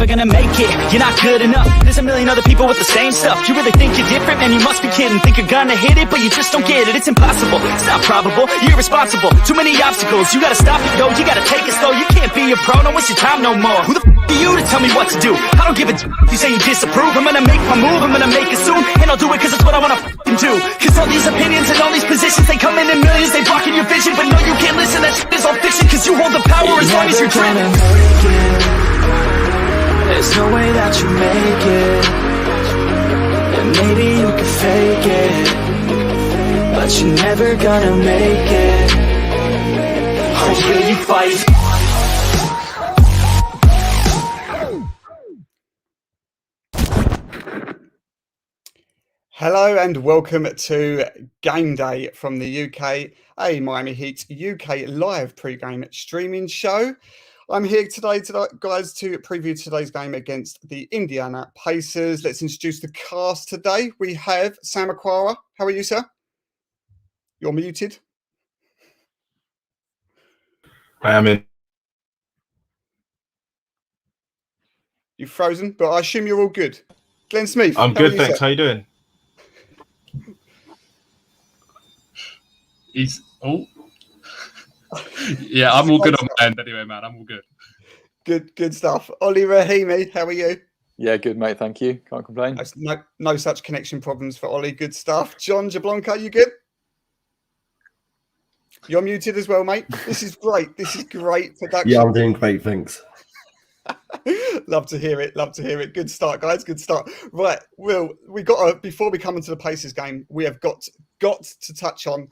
never gonna make it. You're not good enough. There's a million other people with the same stuff. You really think you're different? Man, you must be kidding. Think you're gonna hit it, but you just don't get it. It's impossible, it's not probable, you're irresponsible. Too many obstacles, you gotta stop it, yo. You gotta take it slow, you can't be a pro. Don't waste your time no more. Who the f*** are you to tell me what to do? I don't give a if you say you disapprove. I'm gonna make my move, I'm gonna make it soon. And I'll do it cause it's what I wanna f***ing do. Cause all these opinions and all these positions, they come in millions, they blocking your vision. But no, you can't listen, that shit is all fiction. Cause you hold the power as long as you're driven. There's no way that you make it. And maybe you can fake it, but you're never gonna make it. Or will you fight? Hello and welcome to Game Day from the UK, a Miami Heat UK live pre-game streaming show. I'm here today, guys, to preview today's game against the Indiana Pacers. Let's introduce the cast today. We have Sam Aquara. How are you, sir? You're muted. I am in. You've frozen, but I assume you're all good. Glenn Smith. I'm good, thanks. How you doing? Yeah, I'm all good on my end anyway, man. I'm all good. Good stuff. Ollie Rahimi, how are you? Yeah, good, mate. Thank you. Can't complain. No such connection problems for Ollie. Good stuff. John Jablonka, you good? You're muted as well, mate. This is great. This is great production. Yeah, I'm doing great, thanks. Love to hear it. Good start, guys. Good start. Right, Will, before we come into the Pacers game, we have got to touch on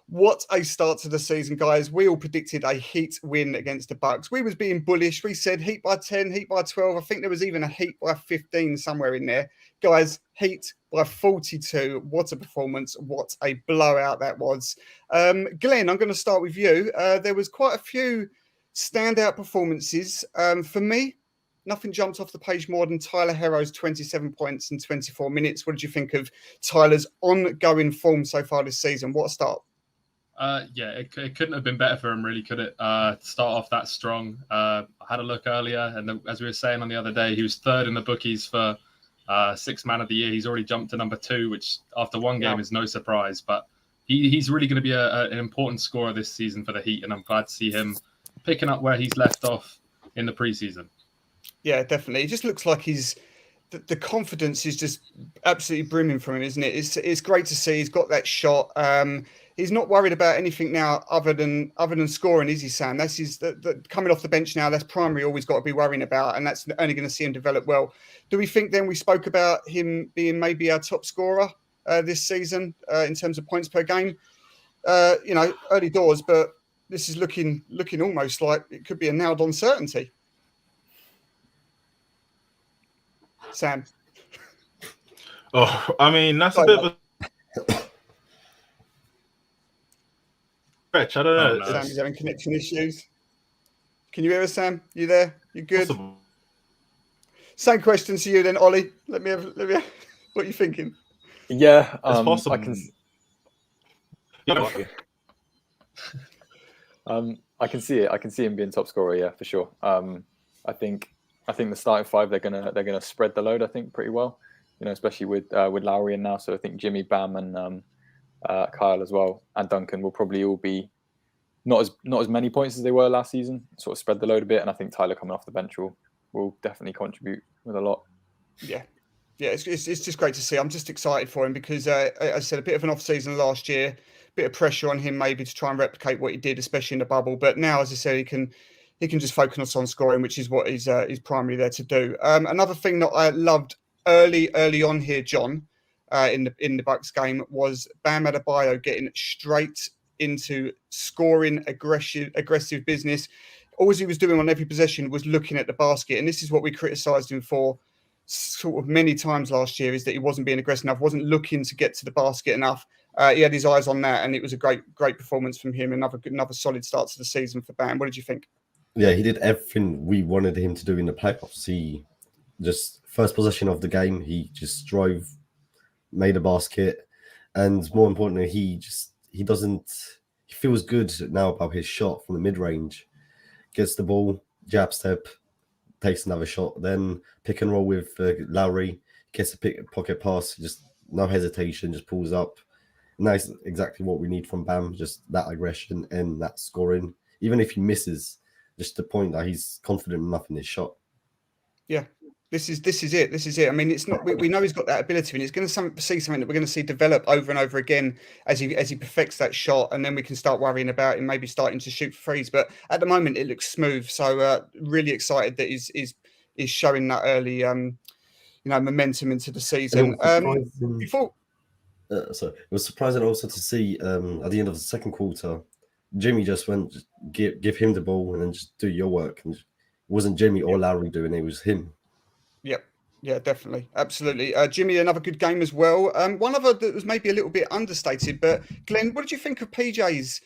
what a start to the season, guys. We all predicted a Heat win against the Bucks. We was being bullish. We said Heat by 10, Heat by 12. I think there was even a Heat by 15 somewhere in there. Guys, Heat by 42. What a performance. What a blowout that was. Glenn, I'm going to start with you. There was quite a few standout performances. For me, nothing jumped off the page more than Tyler Herro's 27 points in 24 minutes. What did you think of Tyler's ongoing form so far this season? What a start. It couldn't have been better for him, really, could it? Start off that strong. I had a look earlier, and as we were saying on the other day, he was third in the bookies for Sixth Man of the Year. He's already jumped to number 2, which after one game is no surprise. But he's really going to be an important scorer this season for the Heat, and I'm glad to see him picking up where he's left off in the preseason. Yeah, definitely. It just looks like the confidence is just absolutely brimming from him, isn't it? It's great to see. He's got that shot. He's not worried about anything now other than scoring, is he, Sam? That's coming off the bench now. That's primary all he's got to be worrying about, and that's only going to see him develop well. Do we think then we spoke about him being maybe our top scorer this season in terms of points per game? Early doors, but this is looking almost like it could be a nailed-on certainty. Sam. Oh, I mean, that's a bit of a stretch. I don't know. Sam is having connection issues. Can you hear us, Sam? You there? You good? Possible. Same question to you then, Ollie. Let me have what are you thinking? Yeah, it's possible. I can see it. I can see him being top scorer. Yeah, for sure. I think the starting five they're gonna spread the load. I think pretty well. Especially with Lowry in now. So I think Jimmy, Bam, and Kyle as well, and Duncan will probably all be not as many points as they were last season. Sort of spread the load a bit, and I think Tyler coming off the bench will definitely contribute with a lot. Yeah, it's just great to see. I'm just excited for him because, as I said, a bit of an off season last year, a bit of pressure on him maybe to try and replicate what he did, especially in the bubble. But now, as I said, he can just focus on scoring, which is what he's primarily there to do. Another thing that I loved early on here, John, in the Bucks game was Bam Adebayo getting straight into scoring aggressive business. All he was doing on every possession was looking at the basket, and this is what we criticised him for sort of many times last year, is that he wasn't being aggressive enough, wasn't looking to get to the basket enough. He had his eyes on that, and it was a great performance from him. Another solid start to the season for Bam. What did you think? Yeah, he did everything we wanted him to do in the playoffs. He just first possession of the game, he just drove, made a basket, and more importantly, he feels good now about his shot from the mid range. Gets the ball, jab step, takes another shot, then pick and roll with Lowry, gets a pocket pass, just no hesitation, just pulls up. And that's exactly what we need from Bam, just that aggression and that scoring. Even if he misses, just the point that he's confident enough in his shot. Yeah, this is it. This is it. I mean, it's not. We know he's got that ability, and it's going to see something that we're going to see develop over and over again as he perfects that shot, and then we can start worrying about him maybe starting to shoot threes. But at the moment, it looks smooth. So really excited that he's showing that early, momentum into the season. Before. So it was surprising also to see at the end of the second quarter, Jimmy just went, give him the ball and then just do your work. And it wasn't Jimmy or Lowry doing it, it was him. Yep. Yeah, definitely. Absolutely. Jimmy, another good game as well. One other that was maybe a little bit understated, but Glenn, what did you think of PJ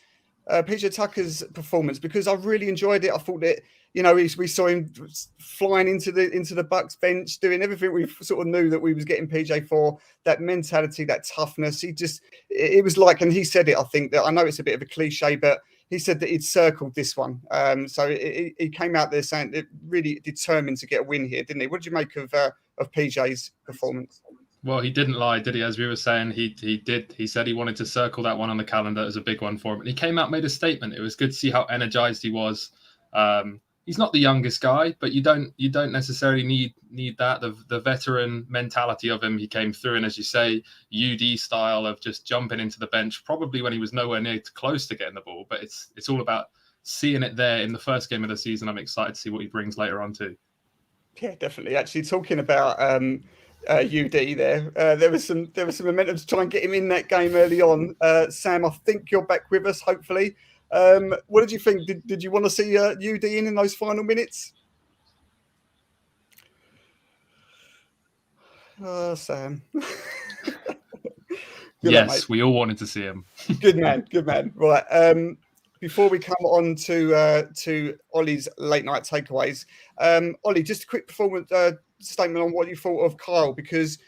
Tucker's performance? Because I really enjoyed it. I thought that, we saw him flying into the Bucks bench, doing everything we sort of knew that we was getting PJ for, that mentality, that toughness. It was like, and he said it, I think that, I know it's a bit of a cliche, but he said that he'd circled this one. So he came out there saying it really determined to get a win here, didn't he? What did you make of PJ's performance? Well, he didn't lie, did he? As we were saying, he did. He said he wanted to circle that one on the calendar as a big one for him. And he came out, made a statement. It was good to see how energized he was. He's not the youngest guy, but you don't necessarily need that. The veteran mentality of him, he came through, and as you say, UD style of just jumping into the bench, probably when he was nowhere near close to getting the ball. But it's all about seeing it there in the first game of the season. I'm excited to see what he brings later on too. Yeah, definitely. Actually, talking about UD there was some momentum to try and get him in that game early on. Sam, I think you're back with us, hopefully. What did you think? Did you want to see UD in those final minutes? Sam. Yes, we all wanted to see him. Good man. Right. Before we come on to Ollie's late night takeaways, Ollie, just a quick performance statement on what you thought of Kyle, because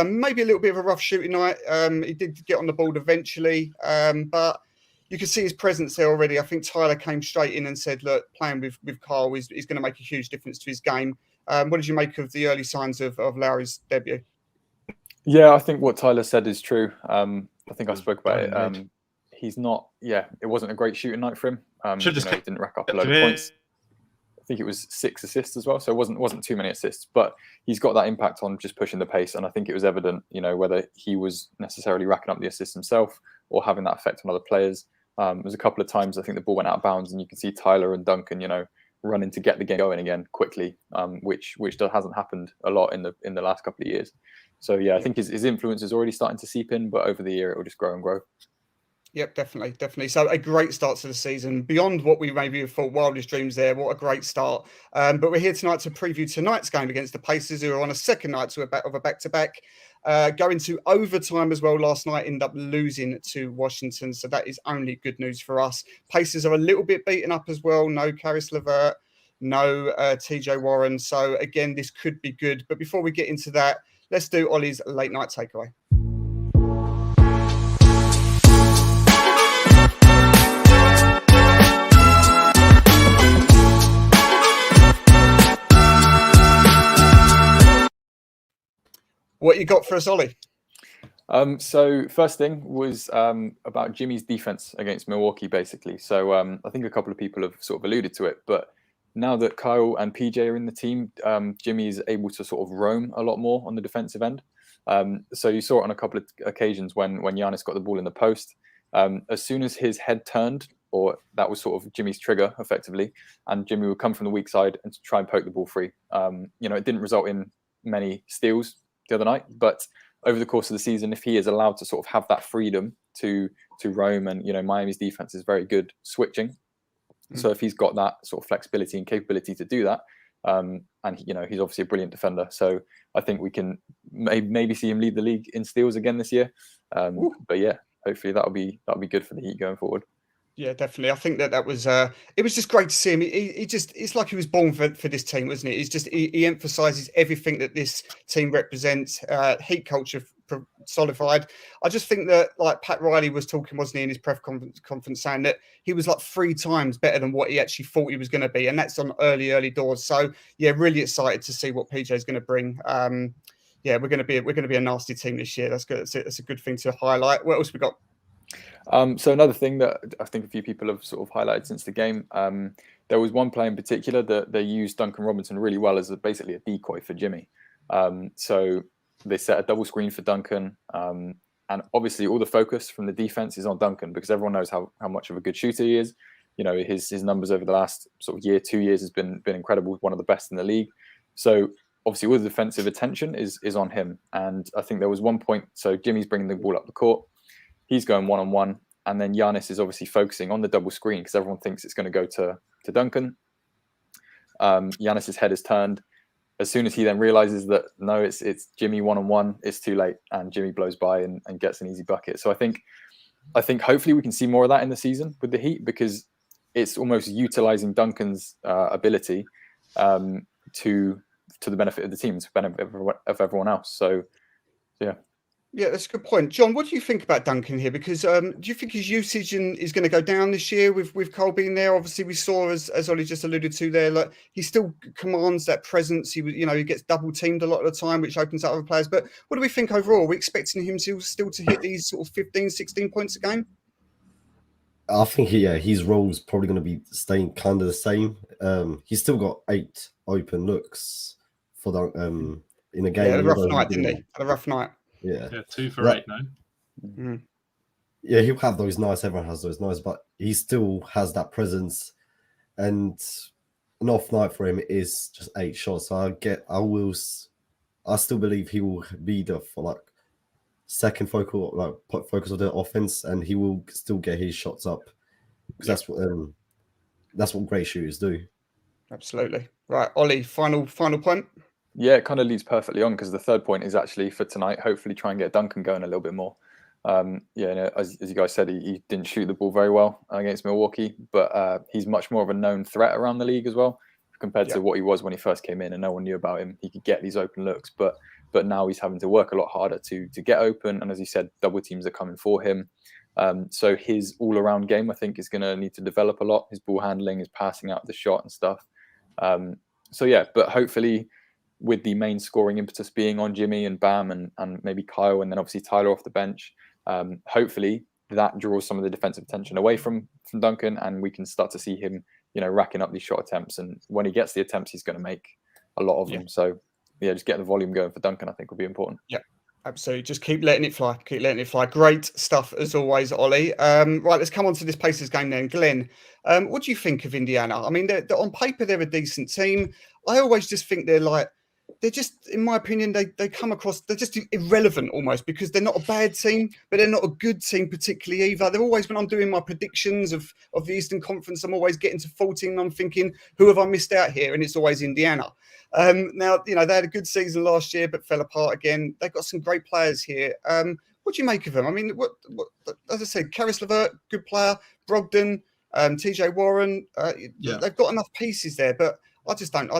maybe a little bit of a rough shooting night. He did get on the ball eventually, but you can see his presence there already. I think Tyler came straight in and said, look, playing with Kyle is going to make a huge difference to his game. What did you make of the early signs of Lowry's debut? Yeah, I think what Tyler said is true. I think I spoke about it. He's not, it wasn't a great shooting night for him. He didn't rack up a load of points. I think it was 6 assists as well, so it wasn't too many assists, but he's got that impact on just pushing the pace, and I think it was evident, whether he was necessarily racking up the assists himself or having that effect on other players. There's a couple of times I think the ball went out of bounds, and you can see Tyler and Duncan, running to get the game going again quickly, which hasn't happened a lot in the last couple of years. So I think his influence is already starting to seep in, but over the year it will just grow and grow. Yep, definitely. So a great start to the season, beyond what we maybe have thought wildest dreams there. What a great start. But we're here tonight to preview tonight's game against the Pacers, who are on a second night of a back-to-back. Going to overtime as well last night, ended up losing to Washington. So that is only good news for us. Pacers are a little bit beaten up as well. No Caris LeVert, no TJ Warren. So again, this could be good. But before we get into that, let's do Ollie's late night takeaway. What you got for us, Ollie? So first thing was about Jimmy's defense against Milwaukee, basically. So I think a couple of people have sort of alluded to it, but now that Kyle and PJ are in the team, Jimmy is able to sort of roam a lot more on the defensive end. So you saw it on a couple of occasions when Giannis got the ball in the post. As soon as his head turned, or that was sort of Jimmy's trigger, effectively, and Jimmy would come from the weak side and try and poke the ball free. It didn't result in many steals the other night, but over the course of the season, if he is allowed to sort of have that freedom to roam, and Miami's defense is very good switching, so if he's got that sort of flexibility and capability to do that, and he's obviously a brilliant defender, so I think we can maybe see him lead the league in steals again this year. But hopefully that'll be good for the Heat going forward. Yeah, definitely. I think that was it was just great to see him. It's like he was born for this team, wasn't it? He emphasizes everything that this team represents. Heat culture solidified. I just think that, like Pat Riley was talking, wasn't he, in his press conference, saying that he was like 3 times better than what he actually thought he was going to be, and that's on early doors. So yeah, really excited to see what PJ is going to bring. Yeah, we're going to be a nasty team this year. That's good. That's a good thing to highlight. What else we got? So another thing that I think a few people have sort of highlighted since the game, there was one play in particular that they used Duncan Robinson really well as basically a decoy for Jimmy. So they set a double screen for Duncan, and obviously all the focus from the defense is on Duncan because everyone knows how much of a good shooter he is. You know, his numbers over the last sort of year, 2 years has been incredible, one of the best in the league. So obviously all the defensive attention is on him. And I think there was one point, so Jimmy's bringing the ball up the court, he's going one-on-one, and then Giannis is obviously focusing on the double screen because everyone thinks it's going to go to Duncan. Giannis's head is turned. As soon as he then realizes that no, it's Jimmy one-on-one, it's too late, and Jimmy blows by and gets an easy bucket. So I think hopefully we can see more of that in the season with the Heat because it's almost utilizing Duncan's ability to the benefit of the team, to the benefit of everyone else. So yeah. Yeah, that's a good point. John, what do you think about Duncan here? Because do you think his usage is going to go down this year with Cole being there? Obviously, we saw, as Ollie just alluded to there, like he still commands that presence. He gets double teamed a lot of the time, which opens up other players. But what do we think overall? Are we expecting him still to hit these sort of 15, 16 points a game? I think his role is probably going to be staying kind of the same. He's still got 8 open looks for the in a game. Yeah, had a rough night, didn't he? Had a rough night. Yeah, 2 for 8 now. Mm-hmm. Yeah, he'll have those nights. Everyone has those nights, but he still has that presence. And an off night for him is just 8 shots. So I still believe he will be the second focus of the offense, and he will still get his shots up because that's what great shooters do. Absolutely. Right, Ollie, final point. Yeah, it kind of leads perfectly on because the third point is actually for tonight. Hopefully, try and get Duncan going a little bit more. As you guys said, he didn't shoot the ball very well against Milwaukee, but he's much more of a known threat around the league as well compared to what he was when he first came in, and no one knew about him. He could get these open looks, but now he's having to work a lot harder to get open. And as you said, double teams are coming for him. So his all-around game, I think, is going to need to develop a lot. His ball handling, his passing out the shot and stuff. But hopefully, with the main scoring impetus being on Jimmy and Bam and maybe Kyle and then obviously Tyler off the bench, hopefully that draws some of the defensive attention away from Duncan, and we can start to see him, racking up these shot attempts. And when he gets the attempts, he's going to make a lot of them. So just getting the volume going for Duncan, I think, will be important. Yeah, absolutely. Just keep letting it fly. Keep letting it fly. Great stuff as always, Ollie. Right, let's come on to this Pacers game then. Glenn, what do you think of Indiana? I mean, they're on paper, they're a decent team. I always just think they're just, in my opinion, they come across, they're just irrelevant almost because they're not a bad team, but they're not a good team particularly either. They're always, when I'm doing my predictions of the Eastern Conference, I'm always getting to 14 and I'm thinking, who have I missed out here? And it's always Indiana. Now, they had a good season last year, but fell apart again. They've got some great players here. What do you make of them? I mean, what as I said, Karis LeVert, good player, Brogdon, TJ Warren, they've got enough pieces there, but I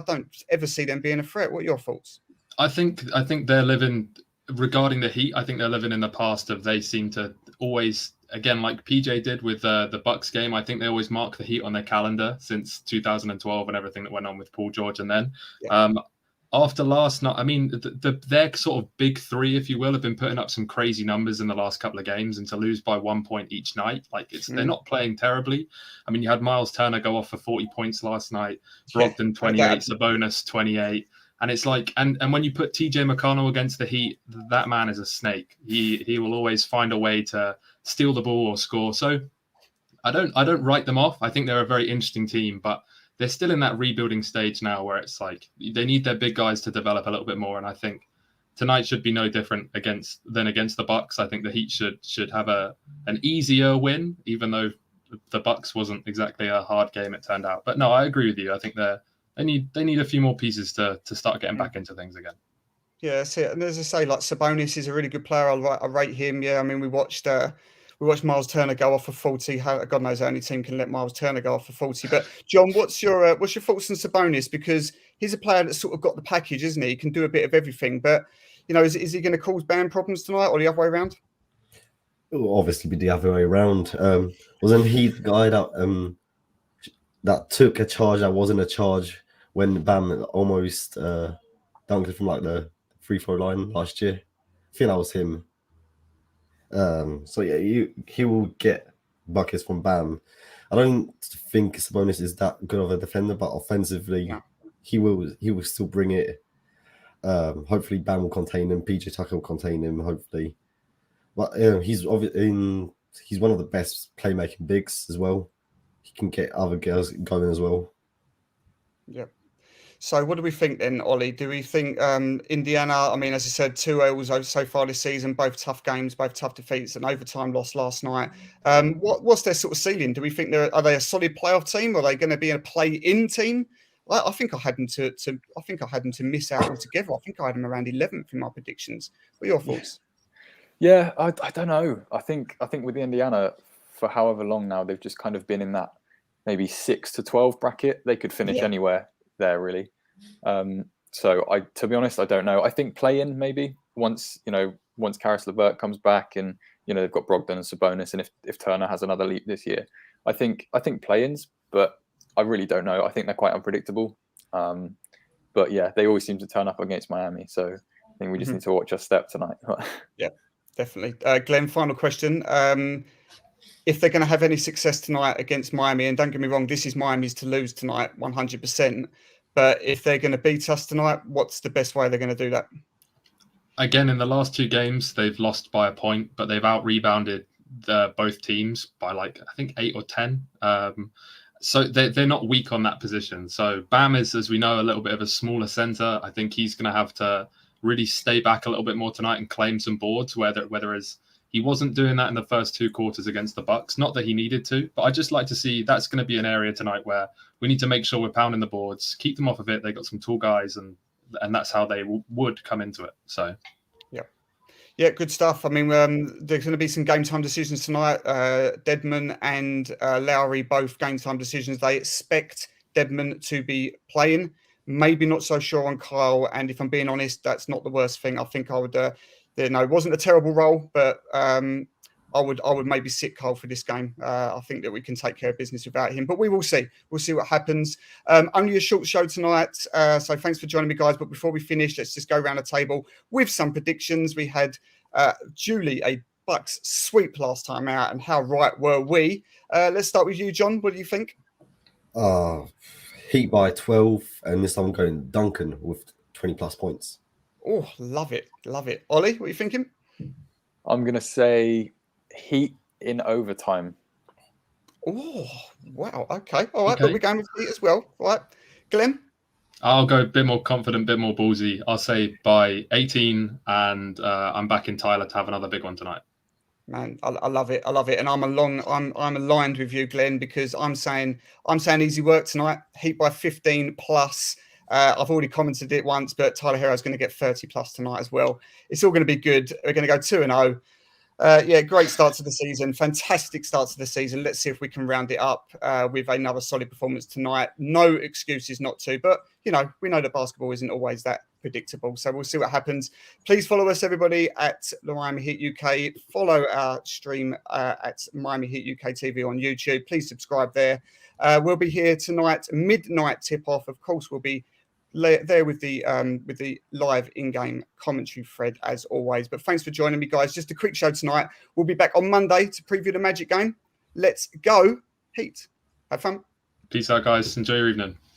don't ever see them being a threat. What are your thoughts? I think they're living, regarding the Heat, I think they're living in the past of they seem to always, again, like PJ did with the Bucks game, I think they always mark the Heat on their calendar since 2012 and everything that went on with Paul George. And then after last night, I mean, their sort of big three, if you will, have been putting up some crazy numbers in the last couple of games, and to lose by 1 point each night, they're not playing terribly. I mean, you had Miles Turner go off for 40 points last night, Brogdon 28, Sabonis 28. And it's like, and when you put TJ McConnell against the Heat, that man is a snake. He will always find a way to steal the ball or score. So I don't write them off. I think they're a very interesting team, but they're still in that rebuilding stage now where it's like they need their big guys to develop a little bit more. And I think tonight should be no different against the Bucks. I think the Heat should have an easier win, even though the Bucks wasn't exactly a hard game, it turned out. But no, I agree with you. I think they need a few more pieces to start getting back into things again. Yeah, that's it. And as I say, like Sabonis is a really good player. I rate him. Yeah, I mean, we watched Miles Turner go off for 40. God knows how any team can let Miles Turner go off for 40. But John, what's your thoughts on Sabonis? Because he's a player that's sort of got the package, isn't he? He can do a bit of everything. But is he going to cause Bam problems tonight or the other way around? It will obviously be the other way around. Wasn't he the guy that took a charge that wasn't a charge when Bam almost dunked it from like the free throw line last year? I think that was him. So yeah, he will get buckets from Bam. I don't think Sabonis is that good of a defender, but offensively, he will still bring it. Hopefully, Bam will contain him. PJ Tucker will contain him. Hopefully, but he's one of the best playmaking bigs as well. He can get other girls going as well. Yeah. So what do we think then, Ollie? Do we think Indiana, I mean, as I said, 2 L's so far this season, both tough games, both tough defeats, an overtime loss last night. What's their sort of ceiling? Do we think are they a solid playoff team? Or are they going to be a play-in team? I think I had them to miss out altogether. I think I had them around 11th in my predictions. What are your thoughts? Yeah, I don't know. I think with Indiana, for however long now, they've just kind of been in that maybe 6 to 12 bracket. They could finish anywhere there, really. So to be honest, I don't know. I think play-in maybe once Karis LeVert comes back and they've got Brogdon and Sabonis, and if Turner has another leap this year, I think play-ins, but I really don't know. I think they're quite unpredictable. But yeah, they always seem to turn up against Miami. So I think we just need to watch our step tonight. Yeah, definitely. Glenn, final question. If they're going to have any success tonight against Miami, and don't get me wrong, this is Miami's to lose tonight, 100%. But if they're going to beat us tonight, what's the best way they're going to do that? Again, in the last 2 games, they've lost by a point, but they've out-rebounded both teams by I think 8 or 10. So they're not weak on that position. So Bam is, as we know, a little bit of a smaller center. I think he's going to have to really stay back a little bit more tonight and claim some boards, whereas he wasn't doing that in the first 2 quarters against the Bucks. Not that he needed to, but I just like to see that's going to be an area tonight where we need to make sure we're pounding the boards, keep them off of it. They got some tall guys, and that's how they would come into it. So, yeah, good stuff. I mean, there's going to be some game time decisions tonight. Dedmon and Lowry, both game time decisions. They expect Dedmon to be playing. Maybe not so sure on Kyle. And if I'm being honest, that's not the worst thing. I think I would. It wasn't a terrible role, but I would maybe sit Kyle for this game. I think that we can take care of business without him, but we will see. We'll see what happens. Only a short show tonight, so thanks for joining me, guys. But before we finish, let's just go around the table with some predictions. We had Julie a Bucks sweep last time out, and how right were we? Let's start with you, John. What do you think? Heat by 12, and this time I'm going Duncan with 20 plus points. Oh, love it. Ollie, what are you thinking? I'm going to say Heat in overtime. Oh, wow. Okay. All right. But we're going with Heat as well. All right. Glenn? I'll go a bit more confident, a bit more ballsy. I'll say by 18, and I'm backing Tyler to have another big one tonight. Man, I love it. And I'm aligned with you, Glenn, because I'm saying easy work tonight. Heat by 15 plus. I've already commented it once, but Tyler Hero's going to get 30 plus tonight as well. It's all going to be good. We're going to go 2-0. Great start to the season. Fantastic start to the season. Let's see if we can round it up with another solid performance tonight. No excuses not to, but we know that basketball isn't always that predictable. So we'll see what happens. Please follow us, everybody, at Miami Heat UK. Follow our stream at Miami Heat UK TV on YouTube. Please subscribe there. We'll be here tonight, midnight tip-off. Of course, we'll be there with the live in-game commentary thread as always. But thanks for joining me, guys. Just a quick show tonight. We'll be back on Monday to preview the Magic game. Let's go Heat. Have fun. Peace out, guys. Enjoy your evening.